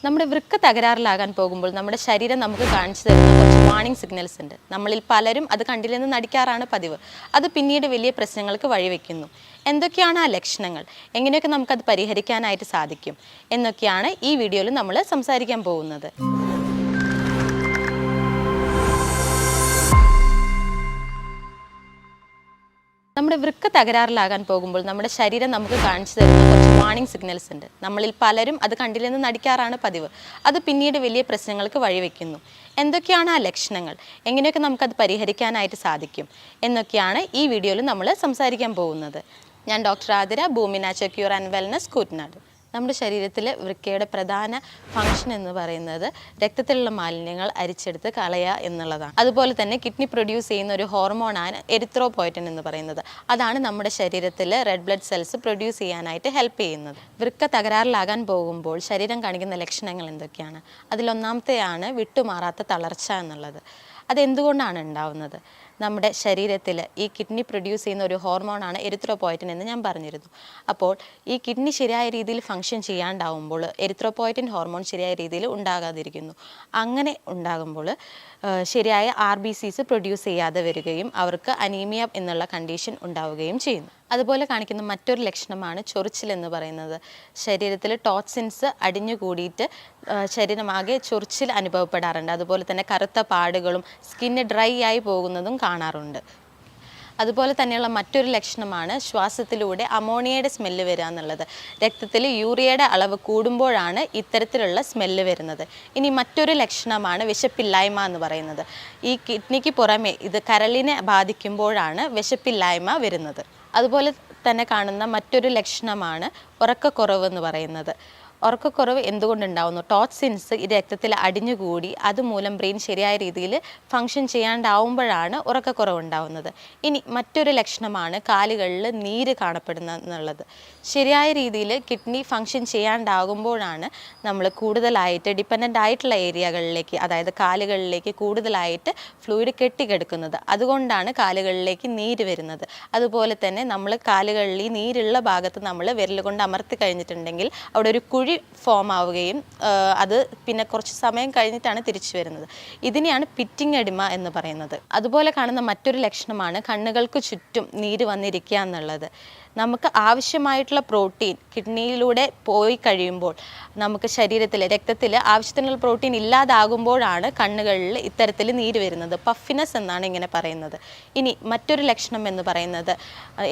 നമ്മുടെ വൃക്ക തകരാറിലാകാൻ പോകുമ്പോൾ നമ്മുടെ ശരീരം നമുക്ക് കാണിച്ചു തരുന്ന കുറച്ച് വാർണിംഗ് സിഗ്നൽസ് ഉണ്ട്. നമ്മളിൽ പലരും അത് കണ്ടില്ലെന്ന് നടിക്കാറാണ് പതിവ്. അത് പിന്നീട് വലിയ പ്രശ്നങ്ങൾക്ക് വഴിവെക്കുന്നു. എന്തൊക്കെയാണ് ആ ലക്ഷണങ്ങൾ, എങ്ങനെയൊക്കെ നമുക്കത് പരിഹരിക്കാനായിട്ട് സാധിക്കും എന്നൊക്കെയാണ് ഈ വീഡിയോയിൽ നമ്മൾ സംസാരിക്കാൻ പോകുന്നത്. നമ്മുടെ വൃക്ക തകരാറിലാകാൻ പോകുമ്പോൾ നമ്മുടെ ശരീരം നമുക്ക് കാണിച്ചു തരുന്ന കുറച്ച് വാർണിംഗ് സിഗ്നൽസ് ഉണ്ട്. നമ്മളിൽ പലരും അത് കണ്ടില്ലെന്ന് നടിക്കാറാണ് പതിവ്. അത് പിന്നീട് വലിയ പ്രശ്നങ്ങൾക്ക് വഴിവെക്കുന്നു. എന്തൊക്കെയാണ് ആ ലക്ഷണങ്ങൾ, എങ്ങനെയൊക്കെ നമുക്കത് പരിഹരിക്കാനായിട്ട് സാധിക്കും എന്നൊക്കെയാണ് ഈ വീഡിയോയിൽ നമ്മൾ സംസാരിക്കാൻ പോകുന്നത്. ഞാൻ doctor Athira, Bhoomi natural cure and wellness, Koottanad. നമ്മുടെ ശരീരത്തിലെ വൃക്കയുടെ പ്രധാന ഫംഗ്ഷൻ എന്ന് പറയുന്നത് രക്തത്തിലുള്ള മാലിന്യങ്ങൾ അരിച്ചെടുത്ത് കളയുക എന്നുള്ളതാണ്. അതുപോലെ തന്നെ കിഡ്നി പ്രൊഡ്യൂസ് ചെയ്യുന്ന ഒരു ഹോർമോണാണ് എരിത്രോപോയറ്റിൻ എന്ന് പറയുന്നത്. അതാണ് നമ്മുടെ ശരീരത്തിൽ റെഡ് ബ്ലഡ് സെൽസ് പ്രൊഡ്യൂസ് ചെയ്യാനായിട്ട് ഹെൽപ്പ് ചെയ്യുന്നത്. വൃക്ക തകരാറിലാകാൻ പോകുമ്പോൾ ശരീരം കാണിക്കുന്ന ലക്ഷണങ്ങൾ എന്തൊക്കെയാണ്? അതിലൊന്നാമത്തെയാണ് വിട്ടുമാറാത്ത തളർച്ച എന്നുള്ളത്. അതെന്തുകൊണ്ടാണ് ഉണ്ടാവുന്നത്? നമ്മുടെ ശരീരത്തിൽ ഈ കിഡ്നി പ്രൊഡ്യൂസ് ചെയ്യുന്ന ഒരു ഹോർമോണാണ് എരിത്രോപോയറ്റിൻ എന്ന് ഞാൻ പറഞ്ഞിരുന്നു. അപ്പോൾ ഈ കിഡ്നി ശരിയായ രീതിയിൽ ഫങ്ഷൻ ചെയ്യാണ്ടാവുമ്പോൾ എരിത്രോപോയറ്റിൻ ഹോർമോൺ ശരിയായ രീതിയിൽ ഉണ്ടാകാതിരിക്കുന്നു. അങ്ങനെ ഉണ്ടാകുമ്പോൾ ശരിയായ RBCs പ്രൊഡ്യൂസ് ചെയ്യാതെ വരികയും അവർക്ക് അനീമിയ എന്നുള്ള കണ്ടീഷൻ ഉണ്ടാവുകയും ചെയ്യുന്നു. അതുപോലെ കാണിക്കുന്ന മറ്റൊരു ലക്ഷണമാണ് ചൊറിച്ചിൽ എന്ന് പറയുന്നത്. ശരീരത്തിൽ ടോക്സിൻസ് അടിഞ്ഞുകൂടിയിട്ട് ശരീരമാകെ ചൊറിച്ചിൽ അനുഭവപ്പെടാറുണ്ട്. അതുപോലെ തന്നെ കറുത്ത പാടുകളും സ്കിന്ന് ഡ്രൈ ആയി പോകുന്നതും കാണാറുണ്ട്. അതുപോലെ തന്നെയുള്ള മറ്റൊരു ലക്ഷണമാണ് ശ്വാസത്തിലൂടെ അമോണിയയുടെ സ്മെല്ല് വരിക എന്നുള്ളത്. രക്തത്തിൽ യൂറിയയുടെ അളവ് കൂടുമ്പോഴാണ് ഇത്തരത്തിലുള്ള സ്മെല്ല് വരുന്നത്. ഇനി മറ്റൊരു ലക്ഷണമാണ് വിശപ്പില്ലായ്മ എന്ന് പറയുന്നത്. ഈ കിഡ്നിക്ക് പുറമെ ഇത് കരളിനെ ബാധിക്കുമ്പോഴാണ് വിശപ്പില്ലായ്മ വരുന്നത്. അതുപോലെ തന്നെ കാണുന്ന മറ്റൊരു ലക്ഷണമാണ് ഉറക്കക്കുറവ് എന്ന് പറയുന്നത്. ഉറക്കക്കുറവ് എന്തുകൊണ്ടുണ്ടാവുന്നു? ടോക്സിൻസ് ഈ രക്തത്തിൽ അടിഞ്ഞുകൂടി അതുമൂലം ബ്രെയിൻ ശരിയായ രീതിയിൽ ഫങ്ഷൻ ചെയ്യാണ്ടാവുമ്പോഴാണ് ഉറക്കക്കുറവ് ഉണ്ടാവുന്നത്. ഇനി മറ്റൊരു ലക്ഷണമാണ് കാലുകളിൽ നീര് കാണപ്പെടുന്ന എന്നുള്ളത്. ശരിയായ രീതിയിൽ കിഡ്നി ഫങ്ഷൻ ചെയ്യാണ്ടാകുമ്പോഴാണ് നമ്മൾ കൂടുതലായിട്ട് ഡിപ്പെൻഡൻ്റ് ആയിട്ടുള്ള ഏരിയകളിലേക്ക്, അതായത് കാലുകളിലേക്ക് കൂടുതലായിട്ട് ഫ്ലൂയിഡ് കെട്ടിക്കിടക്കുന്നത്. അതുകൊണ്ടാണ് കാലുകളിലേക്ക് നീര് വരുന്നത്. അതുപോലെ തന്നെ നമ്മൾ കാലുകളിൽ ഈ നീരുള്ള ഭാഗത്ത് നമ്മൾ വിരൽ കൊണ്ട് അമർത്തി കഴിഞ്ഞിട്ടുണ്ടെങ്കിൽ അവിടെ ഒരു കുഴി ഫോം ആവുകയും അത് പിന്നെ കുറച്ച് സമയം കഴിഞ്ഞിട്ടാണ് തിരിച്ചു വരുന്നത്. ഇതിനെയാണ് പിറ്റിംഗ് എഡിമ എന്ന് പറയുന്നത്. അതുപോലെ കാണുന്ന മറ്റൊരു ലക്ഷണമാണ് കണ്ണുകൾക്ക് ചുറ്റും നീര് വന്നിരിക്കുക എന്നുള്ളത്. നമുക്ക് ആവശ്യമായിട്ടുള്ള പ്രോട്ടീൻ കിഡ്നിയിലൂടെ പോയി കഴിയുമ്പോൾ നമുക്ക് ശരീരത്തിൽ രക്തത്തിൽ ആവശ്യത്തിനുള്ള പ്രോട്ടീൻ ഇല്ലാതാകുമ്പോഴാണ് കണ്ണുകളിൽ ഇത്തരത്തിൽ നീര് വരുന്നത്. പഫിനെസ് എന്നാണ് ഇങ്ങനെ പറയുന്നത്. ഇനി മറ്റൊരു ലക്ഷണം എന്ന് പറയുന്നത്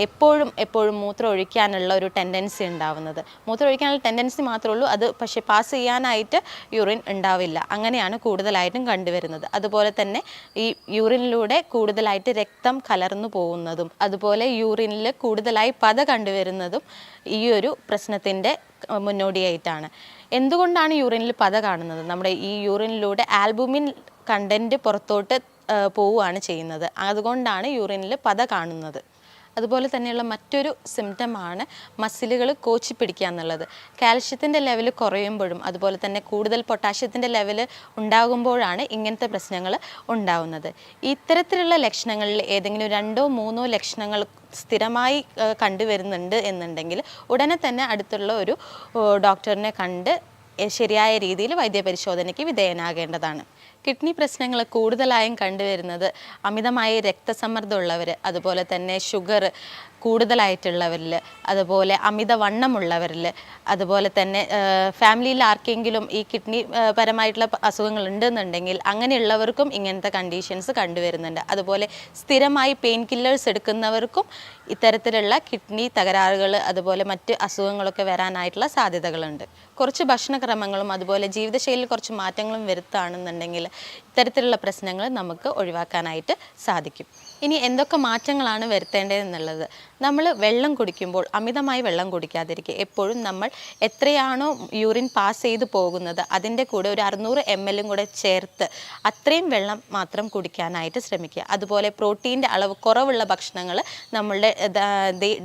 എപ്പോഴും മൂത്രം ഒഴിക്കാനുള്ള ഒരു ടെൻഡൻസി ഉണ്ടാവുന്നത്. മൂത്രം ഒഴിക്കാനുള്ള ടെൻഡൻസി മാത്രമേ ഉള്ളൂ, അത് പക്ഷേ പാസ് ചെയ്യാനായിട്ട് യൂറിൻ ഉണ്ടാവില്ല. അങ്ങനെയാണ് കൂടുതലായിട്ടും കണ്ടുവരുന്നത്. അതുപോലെ തന്നെ ഈ യൂറിനിലൂടെ കൂടുതലായിട്ട് രക്തം കലർന്നു പോകുന്നതും അതുപോലെ യൂറിനിൽ കൂടുതലായി പത കണ്ടുവരുന്നതും ഈ ഒരു പ്രശ്നത്തിൻ്റെ മുന്നോടിയായിട്ടാണ്. എന്തുകൊണ്ടാണ് യൂറിനിൽ പത കാണുന്നത്? നമ്മുടെ ഈ യൂറിനിലൂടെ ആൽബുമിൻ കണ്ടൻറ്റ് പുറത്തോട്ട് പോവുകയാണ് ചെയ്യുന്നത്. അതുകൊണ്ടാണ് യൂറിനിൽ പത കാണുന്നത്. അതുപോലെ തന്നെയുള്ള മറ്റൊരു സിംറ്റമാണ് മസിലുകൾ കോച്ചി പിടിക്കുക എന്നുള്ളത്. കാൽഷ്യത്തിൻ്റെ ലെവൽ കുറയുമ്പോഴും അതുപോലെ തന്നെ കൂടുതൽ പൊട്ടാഷ്യത്തിൻ്റെ ലെവൽ ഉണ്ടാകുമ്പോഴാണ് ഇങ്ങനത്തെ പ്രശ്നങ്ങൾ ഉണ്ടാവുന്നത്. ഇത്തരത്തിലുള്ള ലക്ഷണങ്ങളിൽ ഏതെങ്കിലും 2-3 ലക്ഷണങ്ങൾ സ്ഥിരമായി കണ്ടുവരുന്നുണ്ട് എന്നുണ്ടെങ്കിൽ ഉടനെ തന്നെ അടുത്തുള്ള ഒരു ഡോക്ടറിനെ കണ്ട് ശരിയായ രീതിയിൽ വൈദ്യപരിശോധനയ്ക്ക് വിധേയനാകേണ്ടതാണ്. കിഡ്നി പ്രശ്നങ്ങൾ കൂടുതലായും കണ്ടുവരുന്നത് അമിതമായ രക്തസമ്മർദ്ദമുള്ളവർ, അതുപോലെ തന്നെ ഷുഗർ കൂടുതലായിട്ടുള്ളവരിൽ, അതുപോലെ അമിതവണ്ണമുള്ളവരിൽ, അതുപോലെ തന്നെ ഫാമിലിയിൽ ആർക്കെങ്കിലും ഈ കിഡ്നി പരമായിട്ടുള്ള അസുഖങ്ങൾ ഉണ്ടെന്നുണ്ടെങ്കിൽ അങ്ങനെയുള്ളവർക്കും ഇങ്ങനത്തെ കണ്ടീഷൻസ് കണ്ടുവരുന്നുണ്ട്. അതുപോലെ സ്ഥിരമായി പെയിൻ കില്ലേഴ്സ് എടുക്കുന്നവർക്കും ഇത്തരത്തിലുള്ള കിഡ്നി തകരാറുകൾ അതുപോലെ മറ്റ് അസുഖങ്ങളൊക്കെ വരാനായിട്ടുള്ള സാധ്യതകളുണ്ട്. കുറച്ച് ഭക്ഷണക്രമങ്ങളും അതുപോലെ ജീവിതശൈലിയിൽ കുറച്ച് മാറ്റങ്ങളും വരുത്തുകയാണെന്നുണ്ടെങ്കിൽ ഇത്തരത്തിലുള്ള പ്രശ്നങ്ങൾ നമുക്ക് ഒഴിവാക്കാനായിട്ട് സാധിക്കും. ഇനി എന്തൊക്കെ മാറ്റങ്ങളാണ് വരുത്തേണ്ടതെന്നുള്ളത്, നമ്മൾ വെള്ളം കുടിക്കുമ്പോൾ അമിതമായി വെള്ളം കുടിക്കാതിരിക്കുക. എപ്പോഴും നമ്മൾ എത്രയാണോ യൂറിൻ പാസ് ചെയ്ത് പോകുന്നത് അതിൻ്റെ കൂടെ ഒരു 600 ml കൂടെ ചേർത്ത് അത്രയും വെള്ളം മാത്രം കുടിക്കാനായിട്ട് ശ്രമിക്കുക. അതുപോലെ പ്രോട്ടീൻ്റെ അളവ് കുറവുള്ള ഭക്ഷണങ്ങൾ നമ്മളുടെ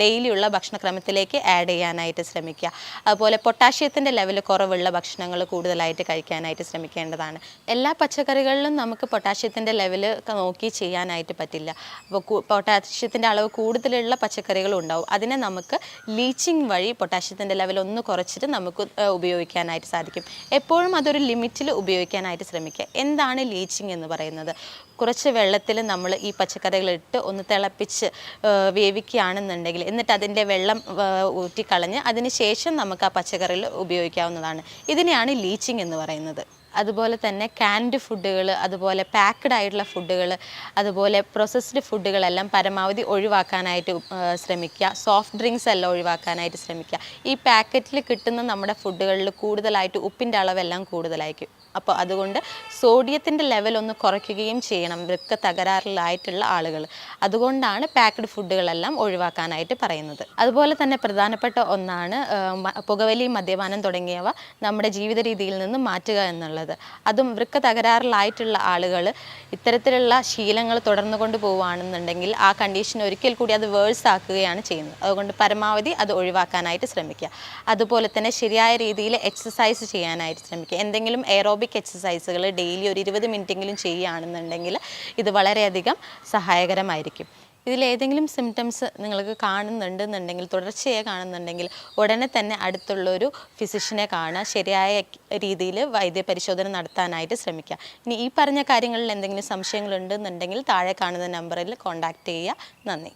ഡെയിലിയുള്ള ഭക്ഷണക്രമത്തിലേക്ക് ആഡ് ചെയ്യാനായിട്ട് ശ്രമിക്കുക. അതുപോലെ പൊട്ടാഷ്യത്തിൻ്റെ ലെവൽ കുറവുള്ള ഭക്ഷണങ്ങൾ കൂടുതലായിട്ട് കഴിക്കാനായിട്ട് ശ്രമിക്കേണ്ടതാണ്. എല്ലാ പച്ചക്കറികളിലും പച്ചക്കറികളിലും നമുക്ക് പൊട്ടാഷ്യത്തിൻ്റെ ലെവൽ നോക്കി ചെയ്യാനായിട്ട് പറ്റില്ല. അപ്പോൾ പൊട്ടാഷ്യത്തിൻ്റെ അളവ് കൂടുതലുള്ള പച്ചക്കറികളും ഉണ്ടാവും. അതിനെ നമുക്ക് ലീച്ചിങ് വഴി പൊട്ടാഷ്യത്തിൻ്റെ ലെവൽ ഒന്ന് കുറച്ചിട്ട് നമുക്ക് ഉപയോഗിക്കാനായിട്ട് സാധിക്കും. എപ്പോഴും അതൊരു ലിമിറ്റിൽ ഉപയോഗിക്കാനായിട്ട് ശ്രമിക്കുക. എന്താണ് ലീച്ചിങ് എന്ന് പറയുന്നത്? കുറച്ച് വെള്ളത്തിൽ നമ്മൾ ഈ പച്ചക്കറികളിട്ട് ഒന്ന് തിളപ്പിച്ച് വേവിക്കുകയാണെന്നുണ്ടെങ്കിൽ എന്നിട്ട് അതിൻ്റെ വെള്ളം ഊറ്റിക്കളഞ്ഞ് അതിന് ശേഷം നമുക്ക് ആ പച്ചക്കറികൾ ഉപയോഗിക്കാവുന്നതാണ്. ഇതിനെയാണ് ലീച്ചിങ് എന്ന് പറയുന്നത്. അതുപോലെ തന്നെ കാൻഡ് ഫുഡുകൾ, അതുപോലെ പാക്ക്ഡ് ആയിട്ടുള്ള ഫുഡുകൾ, അതുപോലെ പ്രോസസ്ഡ് ഫുഡുകളെല്ലാം പരമാവധി ഒഴിവാക്കാനായിട്ട് ശ്രമിക്കുക. സോഫ്റ്റ് ഡ്രിങ്ക്സ് എല്ലാം ഒഴിവാക്കാനായിട്ട് ശ്രമിക്കുക. ഈ പാക്കറ്റിൽ കിട്ടുന്ന നമ്മുടെ ഫുഡുകളിൽ കൂടുതലായിട്ട് ഉപ്പിൻ്റെ അളവെല്ലാം കൂടുതലായിരിക്കും. അപ്പോൾ അതുകൊണ്ട് സോഡിയത്തിൻ്റെ ലെവൽ ഒന്ന് കുറയ്ക്കുകയും ചെയ്യണം വൃക്ക തകരാറിലായിട്ടുള്ള ആളുകൾ. അതുകൊണ്ടാണ് പാക്ക്ഡ് ഫുഡുകളെല്ലാം ഒഴിവാക്കാനായിട്ട് പറയുന്നത്. അതുപോലെ തന്നെ പ്രധാനപ്പെട്ട ഒന്നാണ് പുകവലി, മദ്യപാനം തുടങ്ങിയവ നമ്മുടെ ജീവിത രീതിയിൽ നിന്ന് മാറ്റുക എന്നുള്ളത്. അതും വൃക്ക തകരാറിലായിട്ടുള്ള ആളുകൾ ഇത്തരത്തിലുള്ള ശീലങ്ങൾ തുടർന്നു കൊണ്ട് പോവുകയാണെന്നുണ്ടെങ്കിൽ ആ കണ്ടീഷൻ ഒരിക്കൽ കൂടി അത് വേഴ്സ് ആക്കുകയാണ് ചെയ്യുന്നത്. അതുകൊണ്ട് പരമാവധി അത് ഒഴിവാക്കാനായിട്ട് ശ്രമിക്കുക. അതുപോലെ തന്നെ ശരിയായ രീതിയിൽ എക്സസൈസ് ചെയ്യാനായിട്ട് ശ്രമിക്കുക. എന്തെങ്കിലും എയറോബിക് എക്സസൈസുകൾ ഡെയിലി ഒരു 20 മിനിറ്റെങ്കിലും ചെയ്യുകയാണെന്നുണ്ടെങ്കിൽ ഇത് വളരെയധികം സഹായകരമായിരിക്കും. ഇതിലേതെങ്കിലും സിംറ്റംസ് നിങ്ങൾക്ക് കാണുന്നുണ്ടെന്നുണ്ടെങ്കിൽ, തുടർച്ചയായി കാണുന്നുണ്ടെങ്കിൽ ഉടനെ തന്നെ അടുത്തുള്ളൊരു ഫിസിഷ്യനെ കാണുക. ശരിയായ രീതിയിൽ വൈദ്യപരിശോധന നടത്താനായിട്ട് ശ്രമിക്കുക. ഇനി ഈ പറഞ്ഞ കാര്യങ്ങളിൽ എന്തെങ്കിലും സംശയങ്ങളുണ്ടെന്നുണ്ടെങ്കിൽ താഴെ കാണുന്ന നമ്പറിൽ കോൺടാക്റ്റ് ചെയ്യുക. നന്ദി.